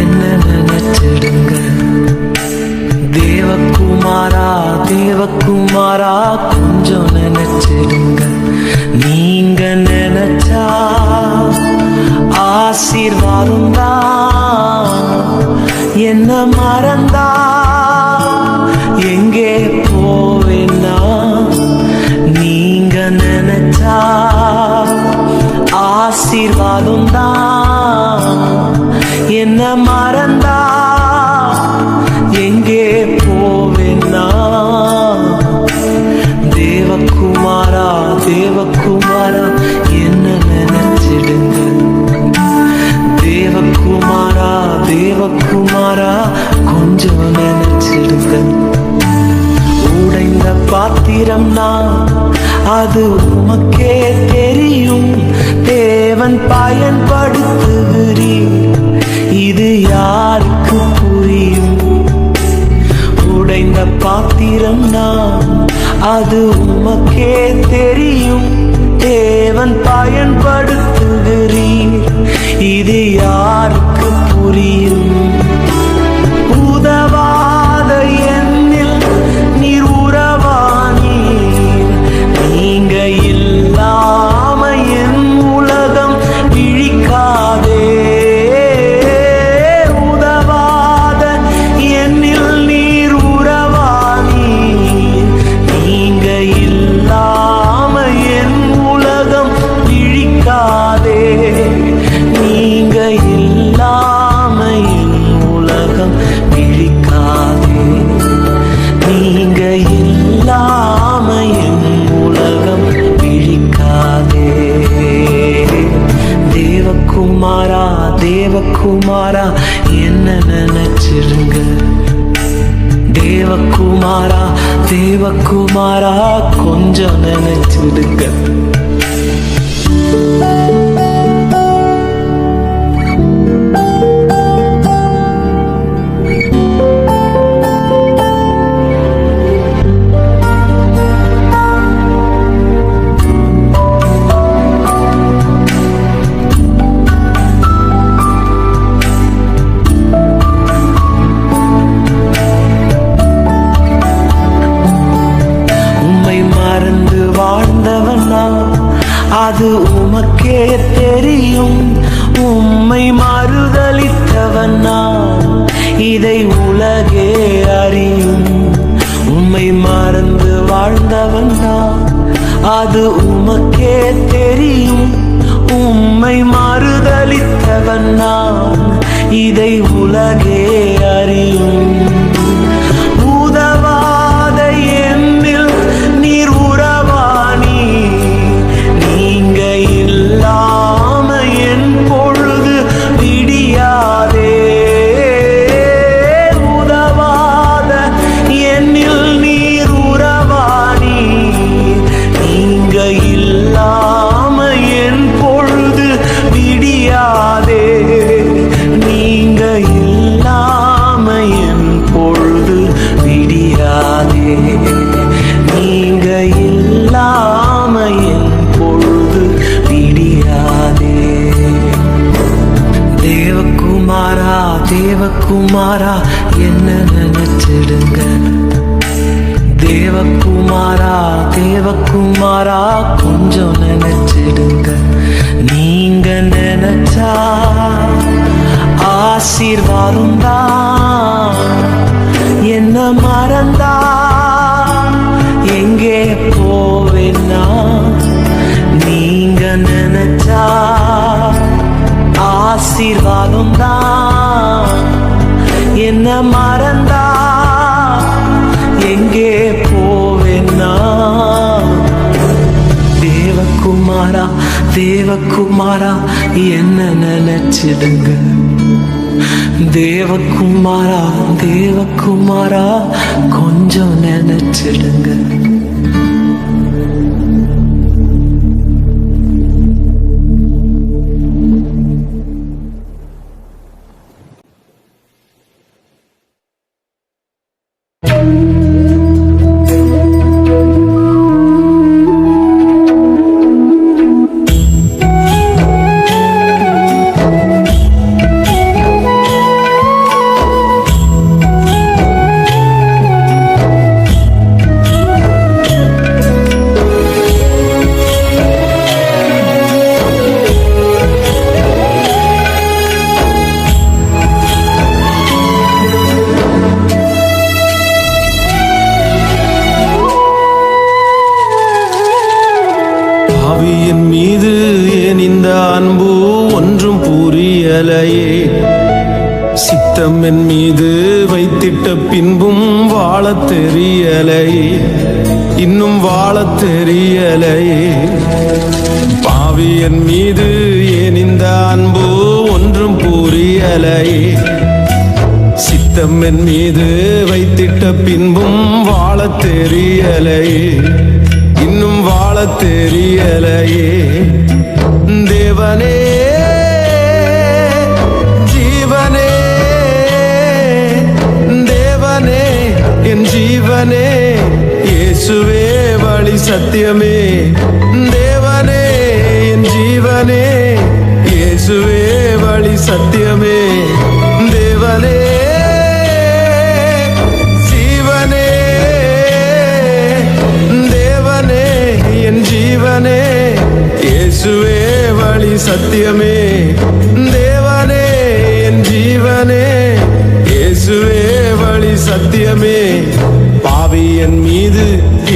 என்ன நினைச்சிடுங்க. தேவகுமாரா தேவகுமாரா கொஞ்சம் நினைச்சிடுங்க. நீங்க நினைச்சா ஆசீர்வாதம் தான். என்ன மறந்தா எங்கே போவேன்னா, நீங்க நினைச்சா ஆசீர்வாதம் தான். என்ன மறந்தா எங்கே போவேன்னா, தேவகுமாரா தேவகுமாரா என்ன நினைச்சிடுங்க. தேவகுமாரா தேவகுமாரா கொஞ்சம் நினைச்சிடுங்க. உடைந்த பாத்திரம்னா அது உமக்கே தெரியும். தேவன் பயன்படுத்துகிறீர், இது யாருக்கு புரியும்? உடைந்த பாத்திரம்னா அது உமக்கே தெரியும். தேவன் பயன்படுத்துகிறீர், இது யாருக்கு புரியும்? உதவாத என்னில் நீர் உறவானீர். நீங்க இல்லாம என் உலகம் இழிக்காதே. உதவாத என்னில் நீர் உறவானீர். நீங்க இல்லாம என் உலகம் இழிக்காதே. நீங்க இல்லாம என் உலகம் இழிக்காதே. நீங்க இல்லாம என் உலகம் இழிக்காதே. தேவகுமாரா தேவகுமாரா என்ன நினைச்சிருங்க. தேவகுமாரா தேவகுமாரா கொஞ்சம் நினைச்சிடுங்க. அது உமக்கே தெரியும். உம்மை மறுதலித்தவனா இதை உலகே அறியும். உம்மை மறந்து வாழ்ந்தவனா அது உமக்கே தெரியும். உம்மை மறுதலித்தவனா இதை உலகே அறியும். உதவாத என்னில் நீர் உறவானி. நீங்க இல்லாம என் பொழுது விடியாதே. உதவாத என்னில் நீர் உறவானி. நீங்க இல்லாம என் பொழுது விடியாதே. நீங்க இல்லாம என் பொழுது விடியாதே. நீங்க இல்லாம என் பொழுது விடியாதே. தேவகுமாரா தேவகுமாரா என்ன நினைச்சிடுங்க. தேவகுமாரா தேவகுமாரா கொஞ்சம் நினைச்சிடுங்க. நீங்க நினைச்சா ஆசீர்வாதம் தான். என்ன மறந்தா எங்கே போவேன்னா, நீங்க நினைச்சா ஆசீர்வாதம் தான். என்ன மறந்தா எங்கே போவேன்னா, தேவகுமாரா தேவகுமாரா என்ன நினைச்சிடுங்க. தேவகுமாரா தேவகுமாரா கொஞ்சம் நினைச்சிடுங்க. சித்தம் என் மீது வைத்திட்ட பின்பும் வாழத் தெரியலையே, இன்னும் வாழத் தெரியலையே. பாவி என் மீது ஏன் இந்த அன்பு ஒன்றும் புரியலையே. சித்தம் என் மீது வைத்திட்ட பின்பும் வாழத் தெரியலையே, இன்னும் வாழத் தெரியலையே. தேவனே ஜீவனே, தேவனே என் ஜீவனே, இயேசுவே வழி சத்தியமே. தேவனே என் ஜீவனே, இயேசுவே வழி சத்தியமே. தேவனே ஜீவனே, தேவனே என் ஜீவனே, இயேசுவே வழி சத்தியமே. தேவனே என் ஜீவனே, இயேசுவே வழி சத்தியமே. பாவி என் மீது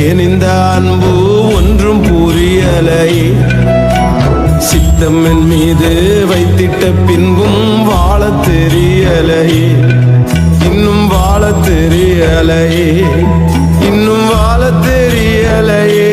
ஏன் இந்த அன்பு ஒன்றும் புரியலையே. சித்தம் என் மீது வைத்திட்ட பின்பும் வாழத் தெரியலையே, இன்னும் வாழத் தெரியலையே, இன்னும் வாழத் தெரியலையே.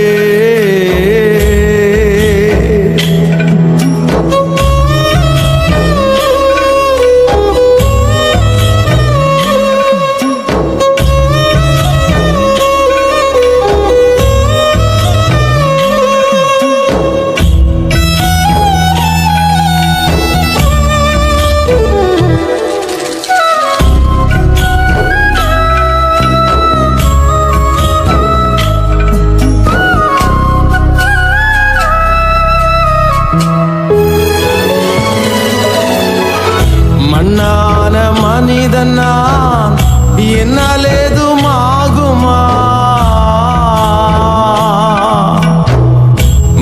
மண்ணான மனிதன் நான், என்னால் ஏதுமாகுமா?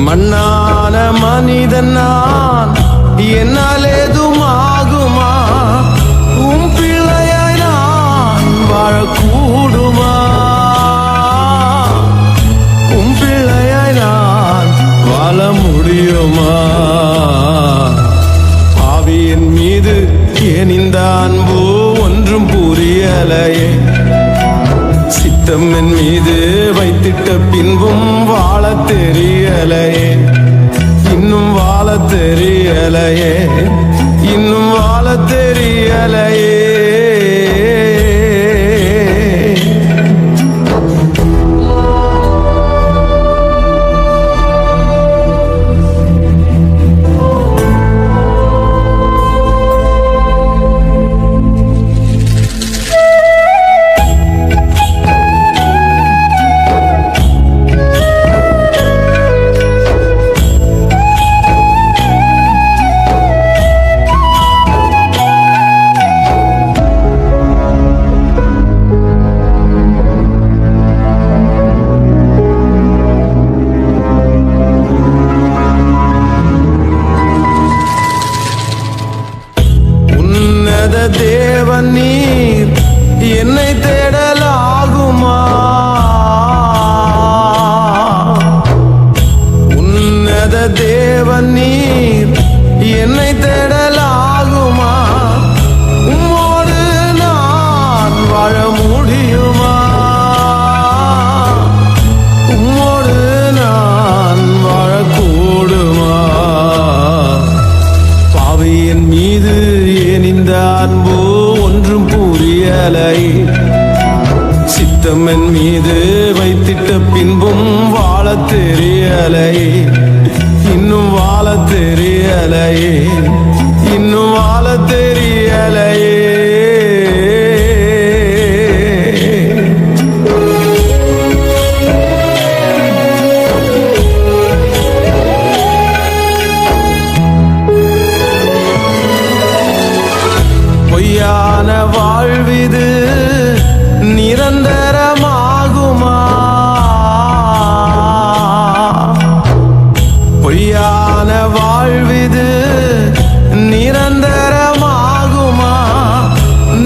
மண்ணான மனிதன் நான், என்னால் ஏதுமாகுமா? உம் பிள்ளையாய் நான் வாழக்கூடுமா? உம் பிள்ளையாய் நான் வாழ முடியுமா? பாவியின் மீது ஏன் இந்த அன்பு ஒன்றும் புரியலையே. சித்தம் என் மீது வைத்திட்ட பின்பும் வாழத் தெரியலையே, இன்னும் வாழத் தெரியலையே, இன்னும் வாழத் தெரியலையே. தேவன் நீர் என்னை தேடலாகுமா? உன்னத தேவன் நீர் என்னை தேடலாகுமா? உம்மோடு நான் வாழ முடியுமா? உம்மோடு நான் வாழக்கூடுமா? பாவியின் மீது ஏன் இந்த அன்பு ஒன்றும் புரியலையே. சித்தம் என் மீது வைத்திட்ட பின்பும் வாழத் தெரியலையே, இன்னும் வாழத் தெரியலையே, இன்னும் வாழத் தெரியலையே. பொய்யான வாழ்விது நிரந்தரமாகுமா? பொய்யான வாழ்விது நிரந்தரமாகுமா?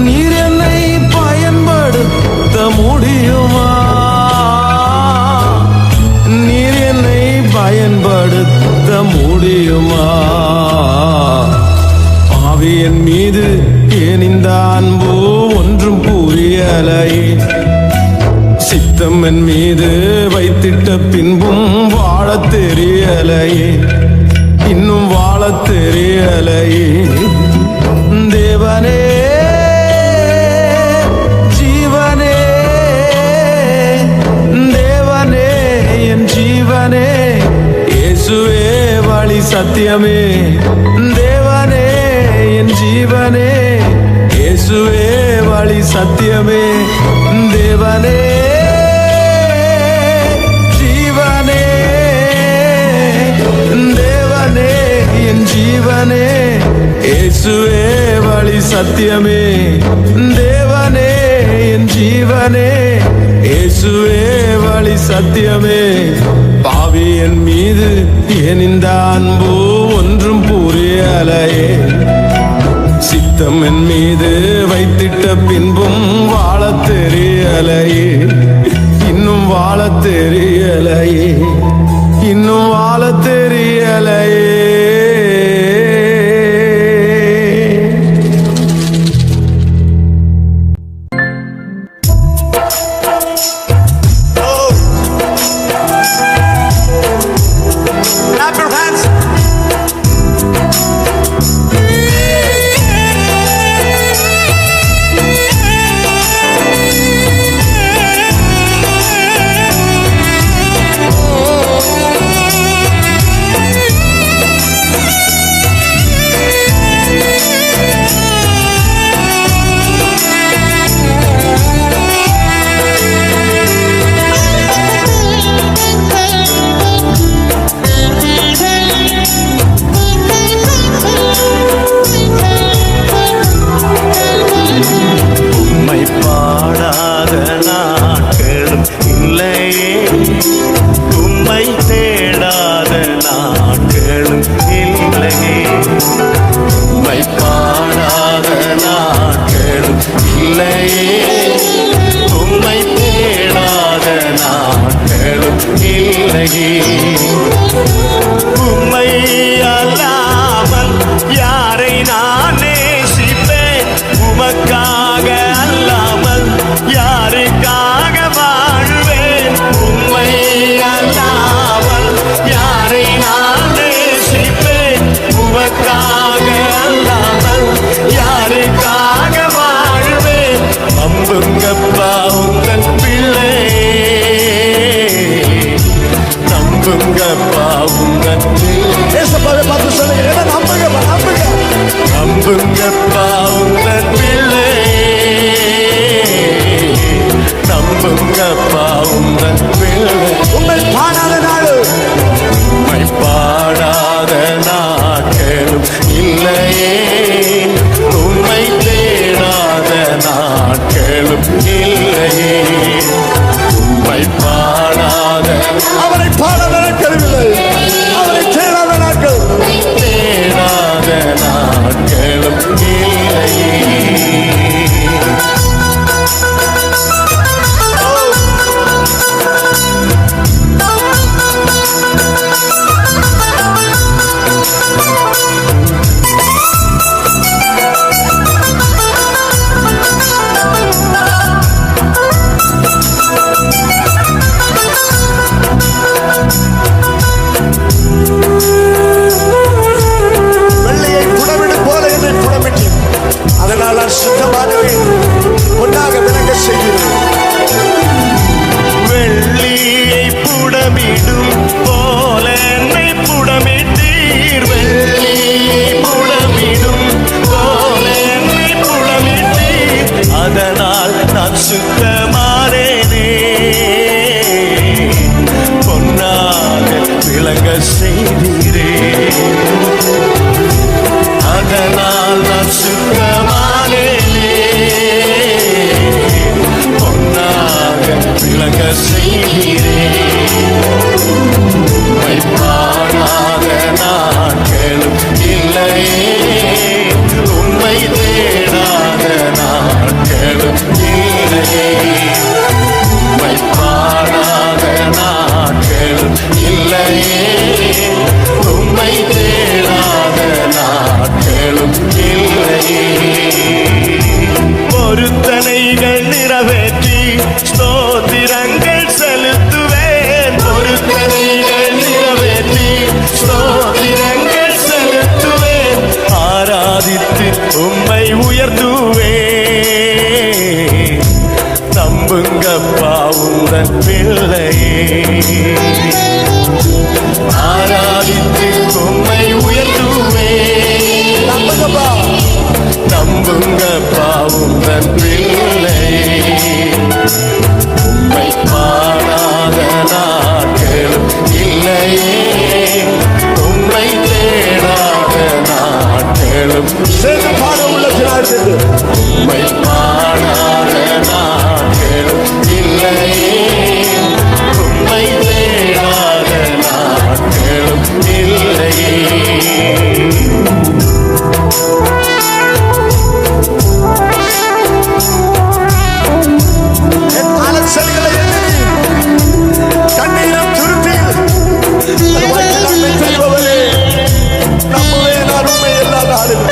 நீர் என்னை பயன்படுத்த முடியுமா? நீர் என்னை பயன்படுத்த முடியுமா? பாவியின் மீது ஏன் இந்த அன்பு ஒன்றும் புரியலையே. சித்தம் என் மீது வைத்திட்ட பின்பும் வாழத் தெரியலையே, இன்னும் வாழத் தெரியலையே. தேவனே ஜீவனே, தேவனே என் ஜீவனே, இயேசுவே வழி சத்தியமே. தேவனே என் ஜீவனே, இயேசுவே வழி சத்தியமே. தேவனே ஜீவனே, தேவனே என் ஜீவனே, இயேசுவே வழி சத்தியமே. தேவனே என் ஜீவனே, இயேசுவே வழி சத்தியமே. பாவி என் மீது ஏன் இந்த அன்பு ஒன்றும் புரியலையே. சித்தம் என் மீது வைத்திட்ட பின்பும் வாழத் தெரியலையே, இன்னும் வாழத் தெரியலையே, இன்னும் வாழத் தெரியலையே. உம்மை அல்லாமல் யாரை நான் நேசிப்பேன்? உமக்காக அல்லாமல் யாருக்காக வாழ்வேன்? உம்மை அல்லாமல் யாரை நான் நேசிப்பேன்? உமக்காக அல்லாமல் யாருக்காக வாழ்வேன்? நம்புங்கப்பா உங்கள் பிள்ளை, நம்புங்கப்பா உங்கள் ஏசப்பாவை பார்த்து சொல்லுங்க, என்ன நம்புங்கப்பா, நம்புங்க. நம்புங்கப்பா உங்கள் பிள்ளை, நம்புங்கப்பா உங்கள் பிள்ளை. உண்மை பாடாத நாடு, உம்மை பாடாத நாட்களும் இல்லையே, உம்மை தேடாத நாட்களும் இல்லையே. உம்மை பாடாத, அவரை பாடாத நாட்கள் இல்லை, அவரை தேடாத நாட்கள், தேடாத நாட்களும் இல்லையே. வெள்ளையை புடமிடு போல என்னை புடமிட்டேன், அதனால் நான் சுத்தமாகவே ஒன்றாக விளங்க செய்கிறேன். வெள்ளியை புடமிடும் போல என்னை புடமிட்டீர், வெள்ளியை புடமிடும் போல என்னை புடமிட்டீர், அதனால் நான் சுத்தமானேனே, பொன்னாக விளங்க செய்தீரே, அதனால் நான் சுத்தமானேனே, பொன்னாக விளங்க செய்கிறே. உம்மை பாடாத நாட்களும் இல்லையே, உம்மை தேடாத நாட்களும் இல்லையே. நிறைவேற்றி ஸ்தோத்திரங்கள் செலுத்துவேன். பொருத்தனைகள் நிறைவேற்றி ஸ்தோத்திரங்கள் செலுத்துவேன். ஆராதித்து உம்மை உயர்த்துவேன். நம்புங்கப்பா உந்தன் பிள்ளையே. ஆராதித்து உம்மை உயர்த்துவேன். நம்புங்கப்பா உந்தன் பிள்ளையே. உம்மை பாடாத நாட்களும் இல்லையே. உம்மை தேடாத நாட்களும் சேர்ந்து பாட உள்ளத்தினார் உம்மை பாடாத நாட்களும் இல்லையே. உம்மை தேடாத நாட்களும் இல்லையே. என் அலச்சல்களை எண்ணி கண்ணீரம் துருத்தியில் நன்மை செய்பவரே, நம்புவே நான் உண்மை எல்லா நாளிலும்.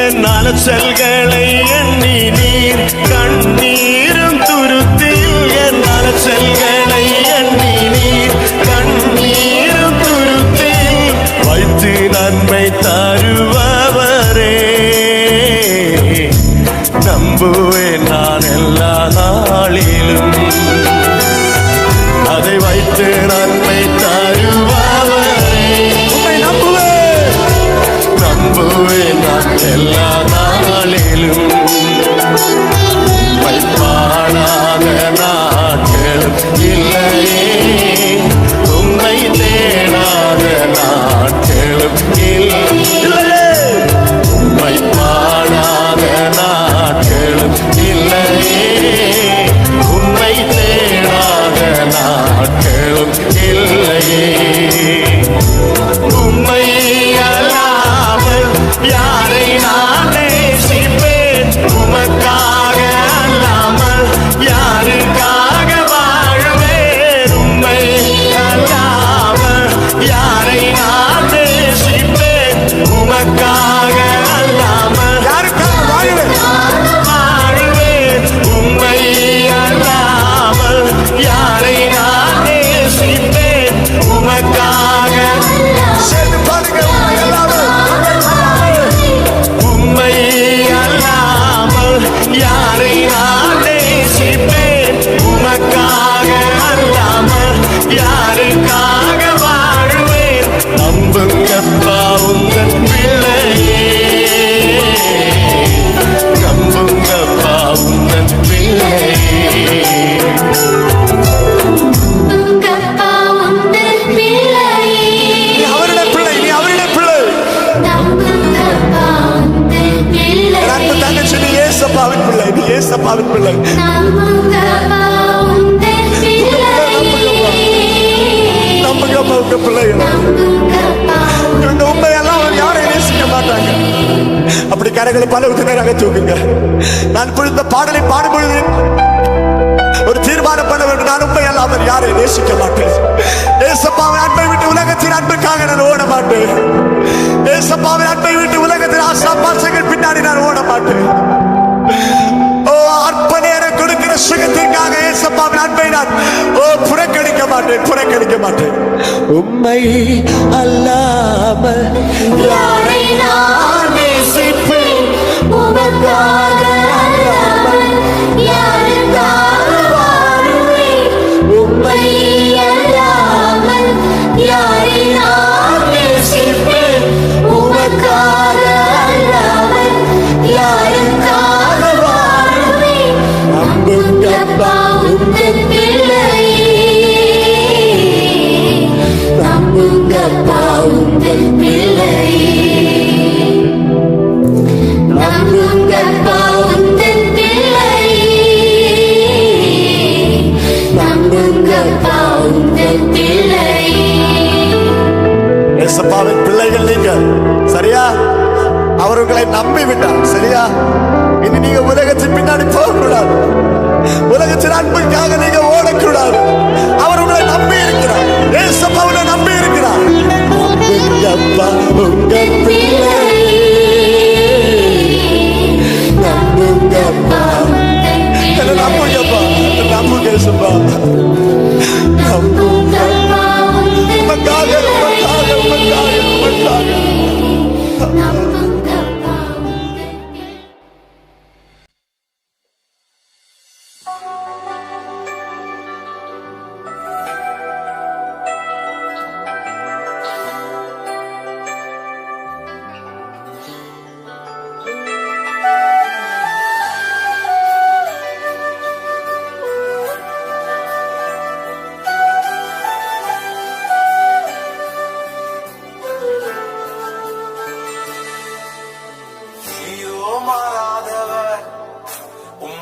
என் அலச்சல்களை எண்ணி நீர் கண்ணீரும் துருத்தில். என் அலச்சல்களை எண்ணி நீர் கண்ணீரும் துருத்தில் வைத்து நன்மை தருபவரே. நம்புவேன் நான் எல்லா நாளிலும். அதை வைத்து நன்மை தருபவரே. உண்மை நம்புவேன். நம்புவேன் நான் எல்லா நாளிலும். உம்மை பாடாத நாட்களும் இல்லையே. உம்மை தேடாத நாட்களும் இல்லையே. உம்மை பாடாத நாட்களும் இல்லையே. உம்மை தேடாத நாட்களும் இல்லையே. உம்மை அல்லாமல் யாரை நான் நேசிப்பேன். உமக்காக அல்லாமல் யாருக்காக வாழுவேன். உம்மை அல்லாமல் யாரை நான் நேசிப்பேன். உமக்காக அல்லாமல் யாருக்காக வாழுவேன்? வாழுவேன். உம்மை அல்லாமல் யாரை நான் நேசிப்பேன். உமக்காக சேர்ந்து பாருங்க. உண்மை எல்லாமே உம்மை அல்லாமல் யாரை நான் நேசிப்பேன். உமக்காக அல்லாமல் யாருக்காக வாழுவேன். நம்புங்கப்பா உந்தன் பிள்ளையே. நம்புங்கப்பா உந்தன் பிள்ளையே. உங்கப்பா உந்தன் பிள்ளையே. நீ அவருடைய பிள்ளை, நீ அவருடைய பிள்ளை. நம்புங்கப்பா உந்தன் பிள்ளையே. என் அன்பு தங்கச்சி, நீ ஏசப்பாவின் பிள்ளை, நீ ஏசப்பாவின் பிள்ளை. நம்புங்கப்பா உந்தன் பிள்ளையே. நம்புங்கப்பா உங்க பிள்ளைகளை. நம்புங்கப்பா இவங்க உண்மையெல்லாம் அவர் யாரை நேசிக்க மாட்டாங்க. அப்படி கரைகளை பல உத்தினராக தூக்குங்க. நான் இப்பொழுது இந்த பாடலை பாடும்பொழுது ஒரு தீர்மானம் பண்ண வேண்டும். நான் உண்மையெல்லாம் அவர் யாரை நேசிக்க மாட்டேன். ஏசப்பாவின் அன்பை விட்டு உலகத்தின் அன்புக்காக நான் ஓட மாட்டேன். ஏசப்பாவின் அன்பை விட்டு உலகத்தின் ஆசா பாசங்கள் பின்னாடி நான் ஓட மாட்டேன். ஓ அற்ப நேரம் கொடுக்கிற சுகத்திற்காக ஏசப்பாவின் அன்பை நான் புறக்கணிக்க மாட்டேன், புறக்கணிக்க மாட்டேன். உண்மை அல்லாமல் யாரை நான் நேசிப்பேன். உமக்காக அல்லாமல் யாருக்காக வாழுவேன். உம்மை அல்லாமல் யாரை நான் நேசிப்பேன். உமக்காக அல்லாமல் யாருக்காக வாழுவேன். நம்புங்கப்பா உந்தன் பிள்ளையே. நம்புங்கப்பா உந்தன் பிள்ளையே. நம்புங்கப்பா உந்தன் பிள்ளையே. நம்புங்கப்பா உந்தன் பிள்ளையே. ஏசப்பாவின் பிள்ளைகள் நீங்கள், சரியா? அவர் உங்களை நம்பி விட்டார், சரியா? இனி நீங்க உலகத்தின் பின்னாடி போகக்கூடாது. உலகத்தின் அன்புக்காக நீங்க ஓடக்கூடாது. அவர் உங்களை நம்பி இருக்கிறார். ஏசப்பா உங்களை நம்பி இருக்கிறார். நம்புங்கப்பா உங்கள் பிள்ளை.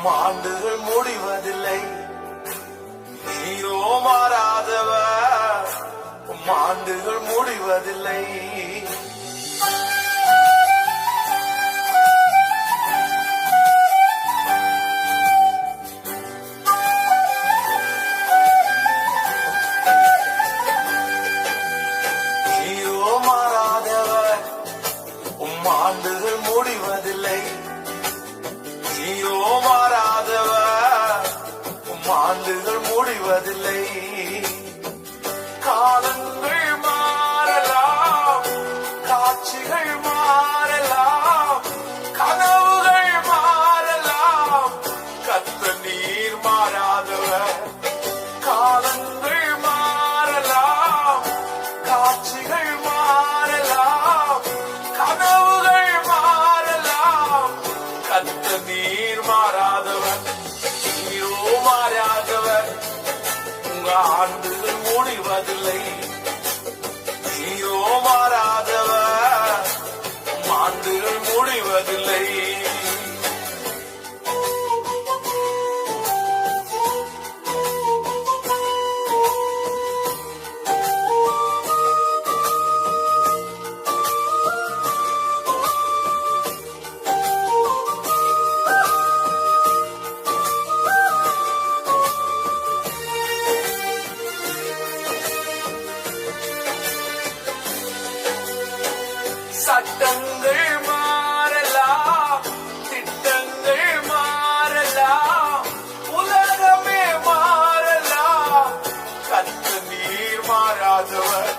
ஆண்டுகள் முடிவதில்லை. நீரோ மாறாதவர், ஆண்டுகள் முடிவதில்லை. நீரோ மாறாதவர், ஆண்டுகள் முடிவதில்லை. நீரோ மாறாதவர், ஆண்டுகள் முடிவதில்லை. காலங்கள் மாறலாம், காட்சிகள் மாறலாம், கனவுகள் மாறலாம், கர்த்தர் நீர் மாறாதவர். காலங்கள் மாறலாம், காட்சிகள் மாறலாம், கனவுகள் மாறலாம், கர்த்தர் நீர் மாறாதவர். நீரோ மாறாதவர், உங்க ஆண்டுகள் முடிவதில்லை. நீரோ மாறாதவர், ஆண்டுகள் முடிவதில்லை. சட்டங்கள் மாறலாம், திட்டங்கள் மாறலாம், உலகமே மாறலாம், கர்த்தர் நீர் மாறாதவர்.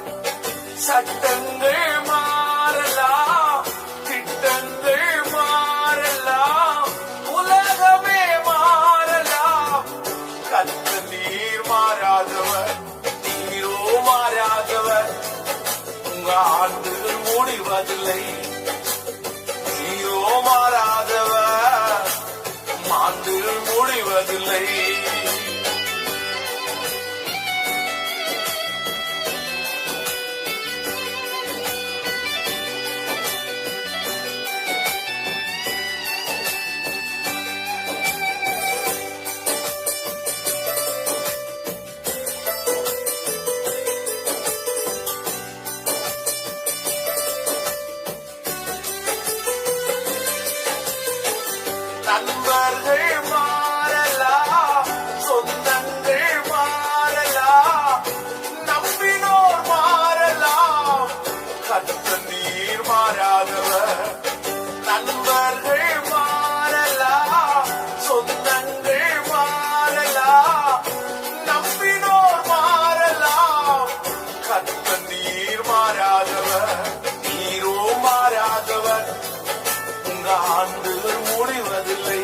சட்டங்கள் மாறலாம், திட்டங்கள் மாறலாம், உலகமே மாறலாம், கர்த்தர் நீர் மாறாதவர். நீரோ மாறாதவர், உங்க ஆண்டுகள் முடிவதில்லை. நீரோ மாறாதவர், ஆண்டுகள் முடிவதில்லை. நண்பர்கள் மாறலாம், சொந்தங்கள் மாறலாம், நம்பினோர் மாறலாம், கர்த்தர் நீர் மாறாதவர். நண்பர்கள் மாறலாம், சொந்தங்கள் மாறலாம், நம்பினோர் மாறலாம், கர்த்தர் நீர் மாறாதவர். நீரோ மாறாதவர், உங்க ஆண்டுகள் முடிவதில்லை.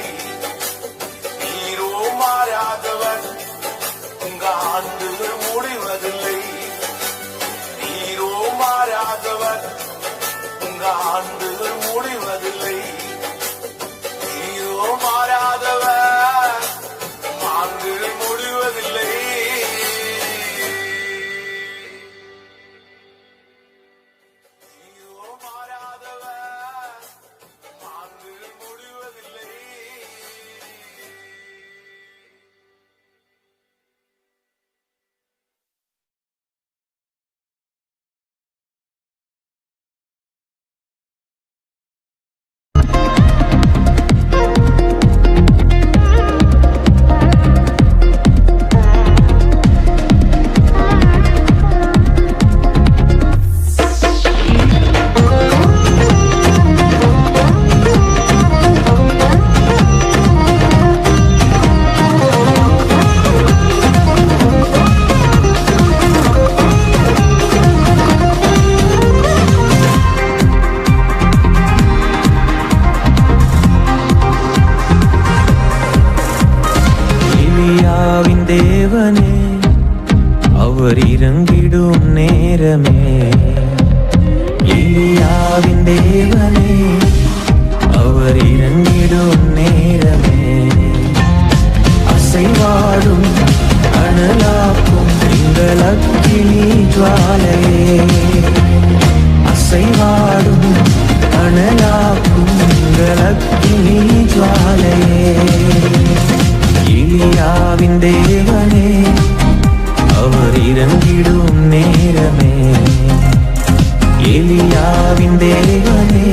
நீரோ மாறாதவர், உங்க ஆண்டுகள் முடிவதில்லை. நீரோ மாறாதவர், உங்க ஆண்டுகள் முடிவதில்லை. நீரோ மாறாதவர், ஆண்டுகள் முடிவதில்லை. நீரோ மாறாதவர், ஆண்டுகள் முடிவதில்லை. தேவனே, அவர் இறங்கிடும் நேரமே. எலியாவின் தேவனே, அவர் இறங்கிடும் நேரமே. அசைவாடும் அனலாக்கும் எங்கள் அக்கினி ஜுவாலையே. அசைவாடும் அனலாக்கும் எங்கள் அக்கினி ஜுவாலையே. அல்லாவின் தேவனே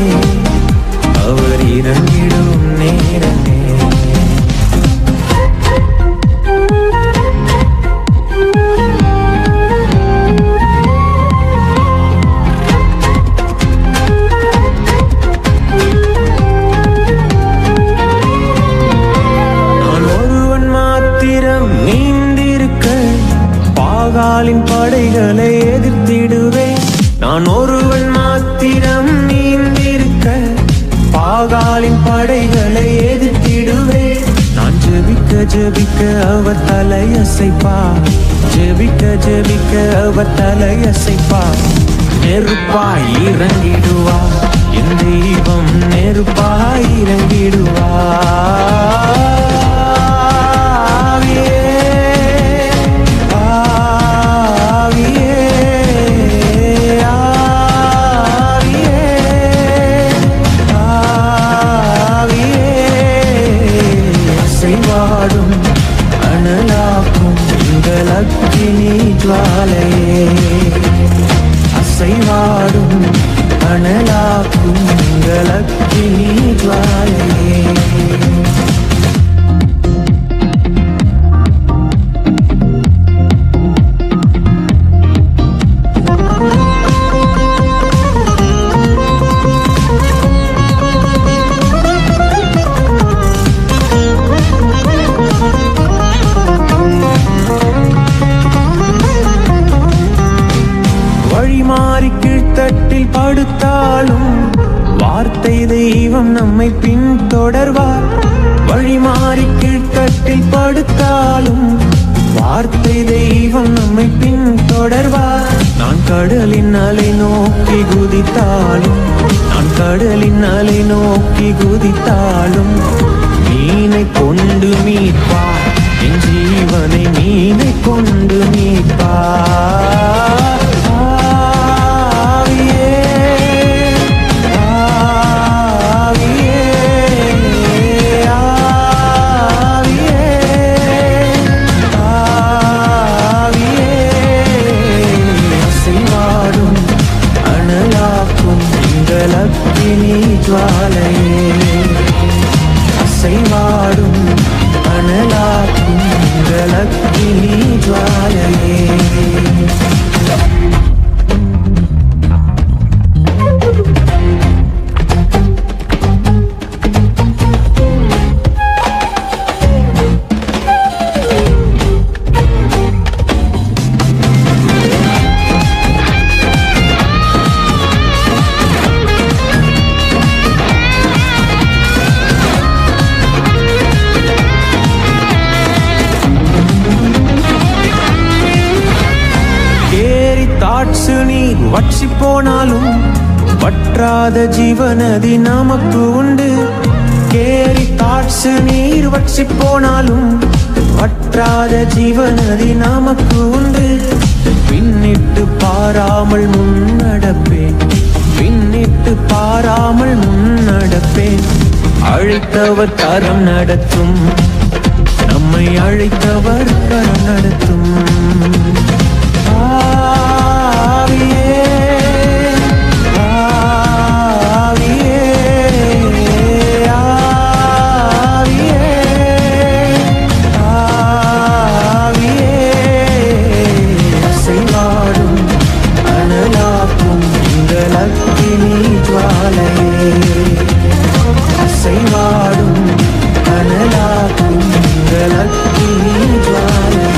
அவர் இறங்கிடும் நேரமே. நான் ஒருவன் மாத்திரம் நீந்திருக்க பாகாலின் படைகளை எதிர்த்திடுவேன். நான் ஒருவன் மாத்திரம் நீந்திருக்க பாகாலின் படைகளை எதிர்த்திடுவேன். நான் ஜெபிக்க ஜெபிக்க அவர் தலையசைப்பார், ஜெபிக்க ஜெபிக்க அவர் தலையசைப்பார். நெருப்பாய் இறங்கிடுவார் என் தெய்வம், நெருப்பாய் இறங்கிடுவார். அசைவாடும் அனலாக்கும் எங்கள் அக்கினி ஜுவாலையே, அசைவாடும் அனலாக்கும் எங்கள் அக்கினி ஜுவாலையே. வழிமாறி கீழ்த்தட்டில் படுத்தாலும் வார்த்தை தெய்வம் நம்மை பின்தொடர்வார். வழிமாறி கீழ்த்தட்டில் படுத்தாலும் வார்த்தை தெய்வம் நம்மை பின்தொடர்வார். நான் கடலின் அலை நோக்கி குதித்தாலும், நான் கடலின் அலை நோக்கி குதித்தாலும் மீனை கொண்டு மீட்பார், என் ஜீவனை மீனை கொண்டு மீட்பார். அக்கினி ஜுவாலையே, அசைவாடும் அனலாக்கும் எங்கள் அக்கினி ஜுவாலையே. நீர் வற்றி போனாலும் வற்றாத ஜீவநதி நமக்கு உண்டு. கேரி தாட்சு நீர் வற்றி போனாலும் வற்றாத ஜீவநதி நமக்கு உண்டு. பின்னிட்டு பாராமல் முன்னடப்பேன், பின்னிட்டு பாராமல் முன்னடப்பேன். அழைத்தவர் கரம் நடத்தும், நம்மை அழைத்தவர் கரம் நடத்தும். அசைவாடும் அனலாக்கும் எங்கள் அக்கினி ஜுவாலையே, அசைவாடும் அனலாக்கும் எங்கள் அக்கினி ஜுவாலையே.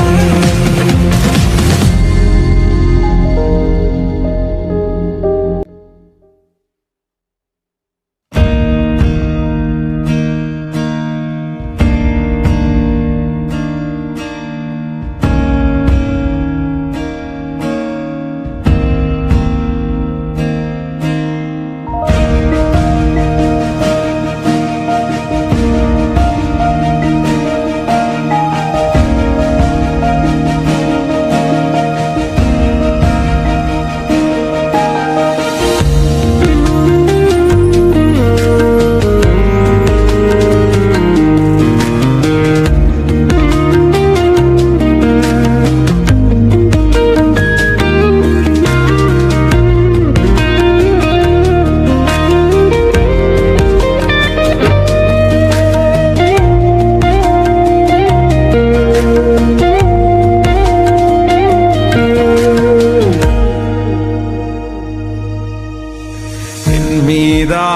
என் மீதா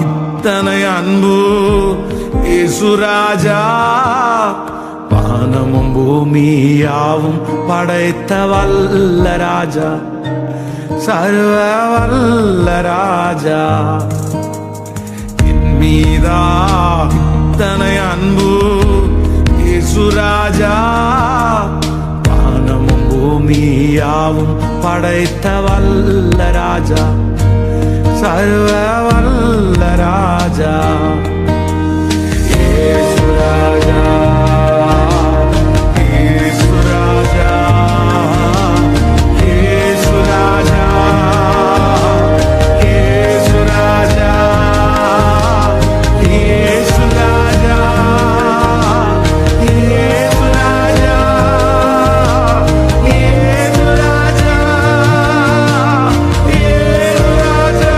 இத்தனை அன்பு இயேசுராஜா, வானமும் பூமியாவும் படைத்த வல்ல ராஜா, சர்வ வல்ல ராஜா. என் மீதா இத்தனை அன்பு இயேசுராஜா, வானமும் பூமியாவும் படைத்த வல்ல ராஜா, சர்வ வல்ல ராஜா. இயேசுராஜா, இயேசுராஜா, இயேசுராஜா, இயேசுராஜா, இயேசுராஜா, இயேசுராஜா, இயேசுராஜா, இயேசுராஜா.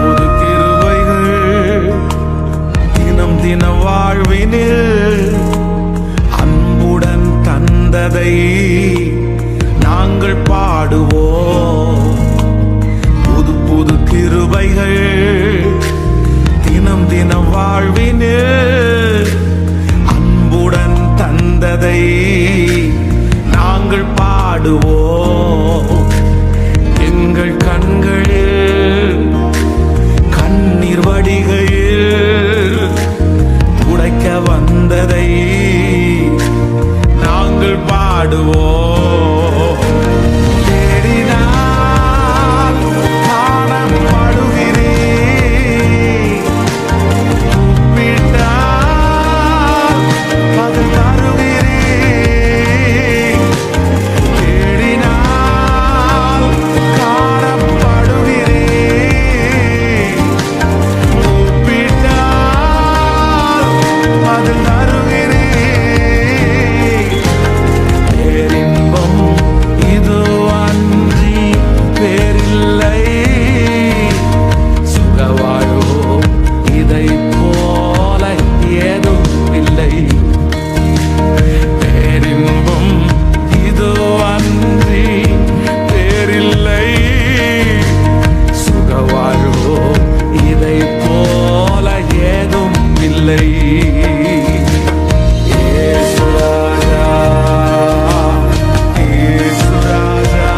புது கிருபைகள் தினம் தினம் வாழ்வினில் அன்புடன் தந்ததை நாங்கள் பாடுவோம். புது புது கிருபைகள் தினம் தினம் வாழ்வினில் அன்புடன் தந்ததை நாங்கள் பாடுவோம். எங்கள் கண்களில் கண்ணீர் வடிகையில் உடைக்க வந்ததை நாங்கள் பாடுவோம். தேடினால் காணப்படுகிறீர், கூப்பிட்டால் பதில் தருகிறீர். தேடினால் காணப்படுகிறீர், கூப்பிட்டால் பதில் தருகிறீர். பேரின்பம் இது அன்றி பேரில்லை, சுகவாழ்வோ இதை போல ஏதும் இல்லை. பேரின்பம் இது அன்றி பேரில்லை, சுகவாழ்வோ இதை போல ஏதும் இல்லை. இயேசுராஜா, இயேசுராஜா,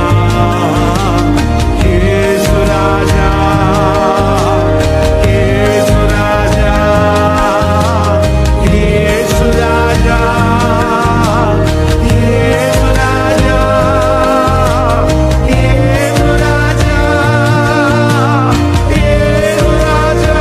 இயேசுராஜா, இயேசுராஜா, இயேசுராஜா, இயேசுராஜா, இயேசுராஜா, இயேசுராஜா.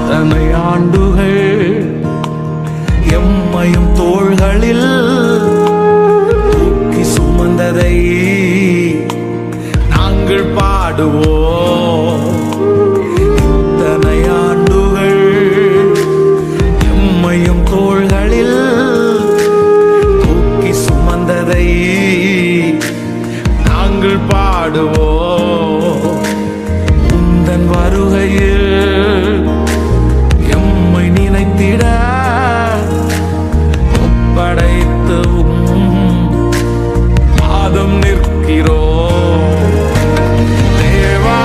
தன்னை ஆண்டுகள் எம்மையும் தோள்களில் தூக்கி சுமந்ததை நாங்கள் பாடுவோம். இத்தனை ஆண்டுகள் எம்மையும் தோள்களில் தூக்கி சுமந்ததை நாங்கள் பாடுவோம். உந்தன் வருகையில் எம்மை நினைத்திட ஒப்படைத்து பாதம் நிற்கிறோம். தேவா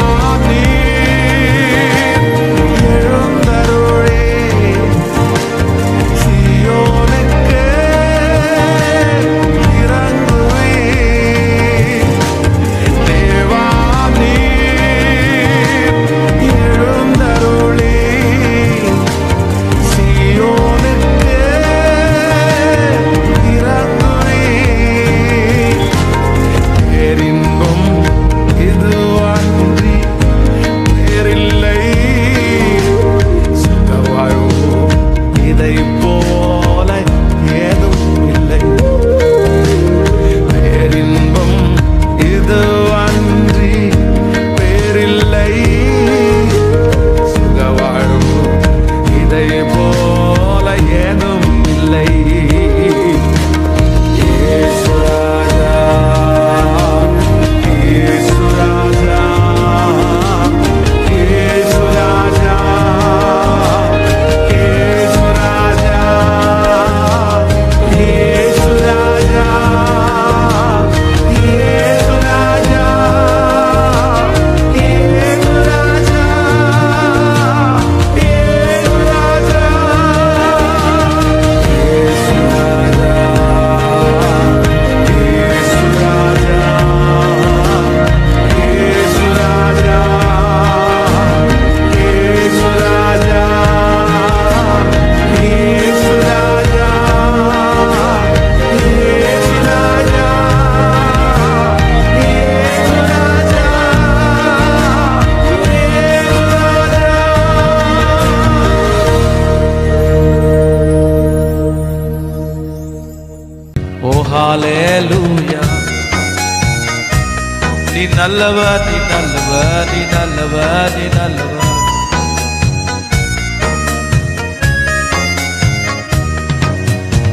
நல்லவர், நீ நல்லவர், நீ நல்லவர், நீ நல்லவர்.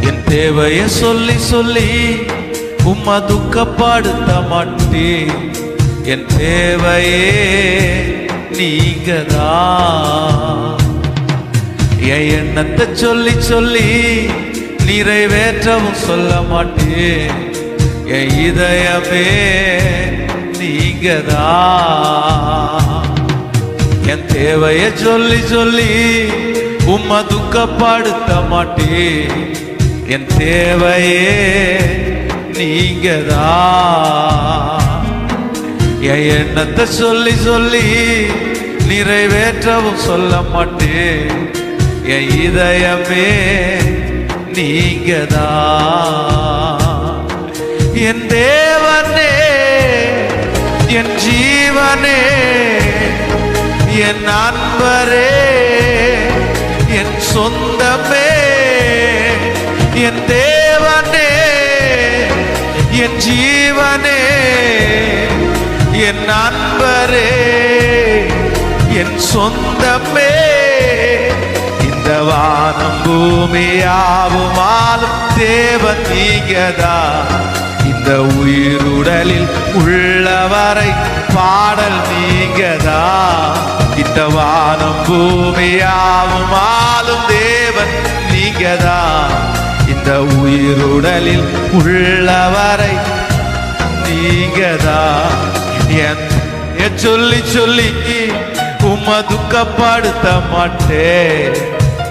என் தேவையை சொல்லி சொல்லி உம்மா துக்கப்படுத்த மாட்டேன். என் தேவையே நீங்கதான். என் எண்ணத்தை சொல்லி சொல்லி நிறைவேற்றவும் சொல்ல மாட்டேன். என் இதயமே நீங்கதான். என் தேவையை சொல்லி சொல்லி உம்மா துக்கப்படுத்த மாட்டேன். என் தேவையே நீங்கதான். என் எண்ணத்தை சொல்லி சொல்லி நிறைவேற்றவும் சொல்ல மாட்டேன். என் இதயமே நீங்கதான். என் தேவனே, என் ஜீவனே, என் நண்பரே, என் சொந்தமே, என் தேவனே, என் ஜீவனே, என் நண்பரே, என் சொந்தமே. இந்த வானம் பூமியாவுமாலும் தேவன் நீங்கதான். இந்த உயிருடலில் உள்ளவரை பாடல் நீங்கதான். இந்த வானம் பூமியாவுமாலும் தேவன் நீங்கதான். இந்த உயிருடலில் உள்ளவரை நீங்கதான். என் சொல்லி சொல்லி உம்மை துக்கப்படுத்த மாட்டேன்.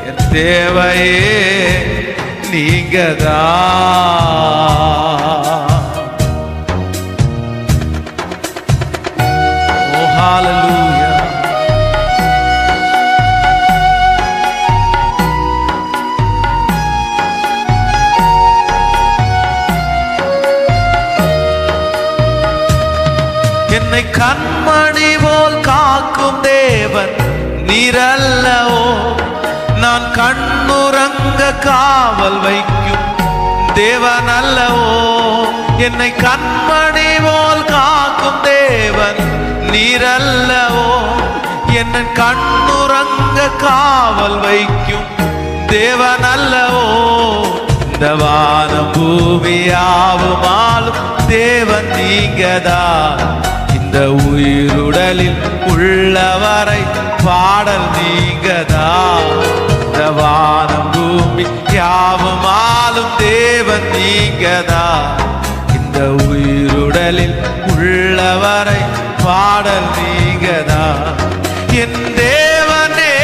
என் தேவையே நீங்கதான். ஓ ஹalleluya. என்னை கண்மணி போல் காக்கும் தேவன் நீரல்லவோ. நான் கண்ணுறங்க காவல் வைக்கும் தேவன் அல்லவோ. என்னை கண்மணி போல் காக்கும் தேவன் நீரல்லவோ. என்னை கண்ணுறங்க காவல் வைக்கும் தேவன் அல்லவோ. இந்த வானம் பூமியாவுமாலும் தேவன் நீங்கதான். இந்த உயிருடலில் உள்ளவரை பாடல் நீங்கதான். இந்த வானம் பூமி யாவுமாலும் தேவன் நீங்கதான். இந்த உயிருடலில் உள்ளவரை பாடல் நீங்கதான். என் தேவனே,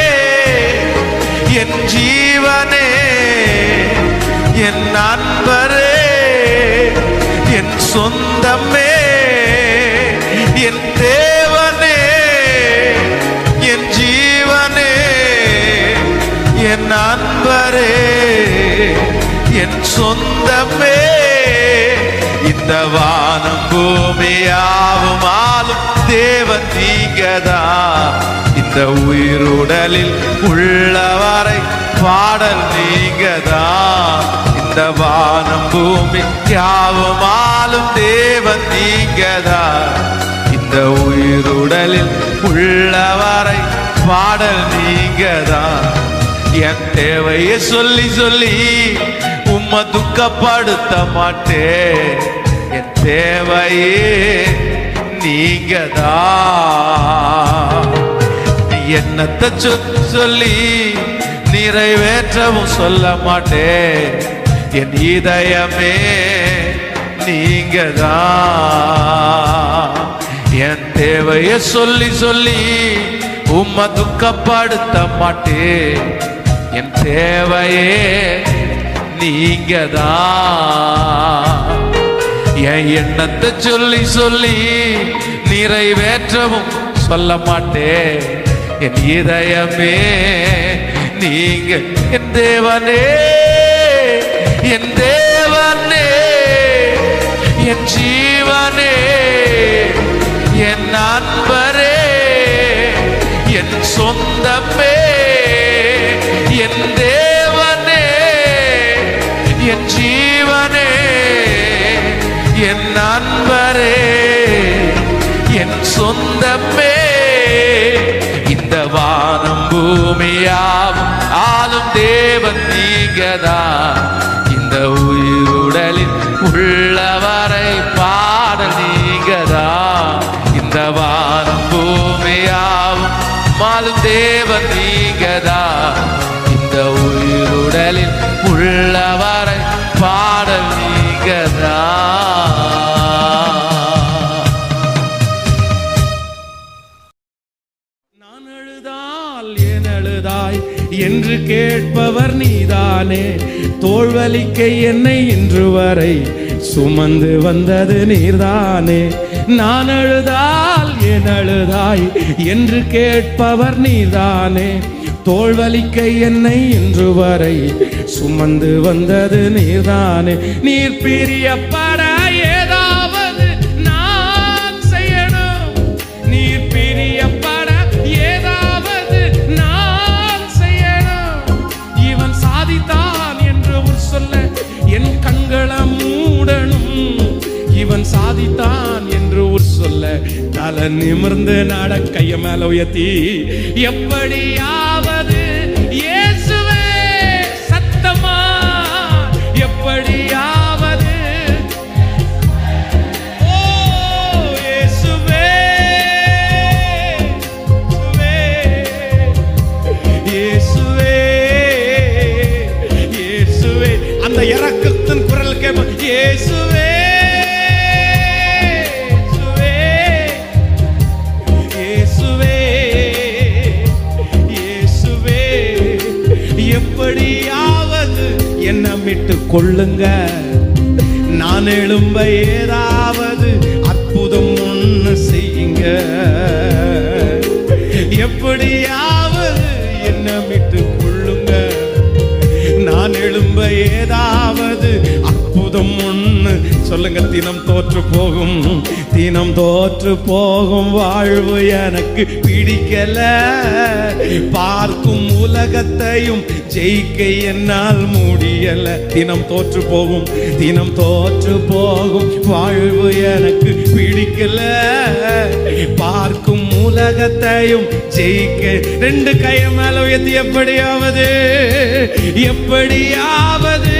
என் ஜீவனே, என் நண்பரே, என் சொந்தமே, என் தேவனே, என் ஜீவனே, என் நண்பரே, என் சொந்தமே. இந்த வானம் பூமியாவுமாலும் தேவன் நீங்கதான். இந்த உயிருடலில் உள்ளவரை பாடல் நீங்கதான். இந்த வானம் பூமி யாவுமாலும் தேவன் நீங்கதான். இந்த உயிருடலில் உள்ளவரை பாடல் நீங்கதான். என் தேவையை சொல்லி சொல்லி உம்மை துக்கப்படுத்த மாட்டேன். என் தேவையே நீங்கதான். நீ என்னத்தை சொல்லி நிறைவேற்றவும் சொல்ல மாட்டேன். என் இதயமே நீங்கதான். என் தேவையை சொல்லி சொல்லி உம்மை துக்கப்படுத்த மாட்டேன். என் தேவையே நீங்கதான். என் எண்ணத்தை சொல்லி சொல்லி நிறைவேற்றவும் சொல்ல மாட்டேன். என் இதயமே நீங்க. என் தேவனே, என் தேவனே, என் ஜீவனே, என் நண்பரே, என் சொந்தமே, என் தேவனே, என் ஜீவனே, என் நண்பரே, என் பூமியாவும் ஆளும் தேவன் நீங்கதான். இந்த உயிருடலில் உள்ளவரை பாடல் நீங்கதான். இந்த வானம் பூமியாவும் ஆளும் தேவன் நீங்கதான். இந்த உயிருடலில் உள்ளவரை பாடல் நீங்கதான். நான் அழுதால் ஏன் அழுதாய் என்று கேட்பவர் நீதானே. தோள்வலிக்க என்னை இன்று வரை சுமந்து வந்தது நீர்தானே. நான் அழுதால் ஏன் அழுதாய் என்று கேட்பவர் நீதானே. தோள்வலிக்க என்னை இன்று வரை சுமந்து வந்தது நீர்தானே. நீர் பிரியப்பட ஏதாவது நான் செய்யணும். நீர் பிரியப்பட ஏதாவது நான் செய்யணும். இவன் சாதித்தான் என்று ஒரு சொல்ல என் கண்களை மூடணும். இவன் சாதித்தான் என்று ஒரு சொல்ல தலை நிமிர்ந்து நடக்கைய மேல உயர்த்தி எப்படியாவது இயேசுவே சத்தமா எப்படியாவது ஓ இயேசுவே இயேசுவே இயேசுவே அந்த இரக்கத்தின் குரல் கேட்ப இயேசுவே எப்படியாவது என்ன மீட்டு கொள்ளுங்க. நான் எழும்ப ஏதாவது அற்புதம் ஒண்ணு செய்யுங்க. எப்படியாவது என்ன மீட்டு கொள்ளுங்க. நான் எழும்ப ஏதாவது அற்புதம் ஒண்ணு சொல்லுங்க. தினம் தோற்று போகும் தினம் தோற்று போகும் வாழ்வு எனக்கு பிடிக்கல. பார்க்கும் உலகத்தையும் ஜெயிக்க என்னால் முடியல. தினம் தோற்று போகும் வாழ்வு எனக்கு பிடிக்கல. பார்க்கும் உலகத்தையும் ஜெயிக்க ரெண்டு கைய மேல உயர்த்தி எப்படியாவது எப்படியாவது